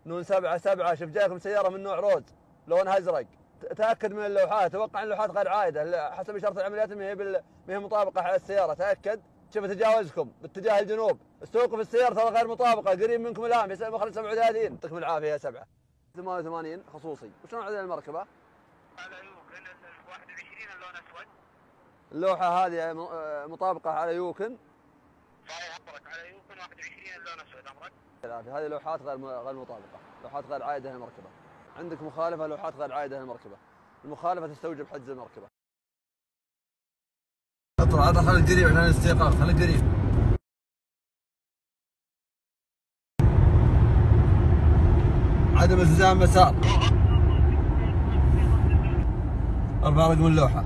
نون 7 شوف جايكم سيارة من نوع روز لونها ازرق. تأكد من اللوحات، اتوقع ان اللوحات غير عائدة حسب إشارة العمليات، ما هي مطابقة على السيارة. تأكد. شوف تجاوزكم باتجاه الجنوب، استوقف السيارة ترى غير مطابقة، قريب منكم الآن في مخرج 37. يعطيكم العافية يا 7. 88 خصوصي. وشلون عدد المركبة؟ على يوكن 21 اللون اسود. اللوحة هذه مطابقة على يوكن. صحيح امرك، على يوكن 21 اللون اسود امرك. هذه لوحات غير مطابقة، لوحات غير عائدة للمركبة. عندك مخالفة، لوحات غير عائدة للمركبة. المخالفة تستوجب حجز المركبة. اطلع خلي القريب عشان الاستيقاظ، خلي القريب. عدم التزام مسار. 4 رقم اللوحة.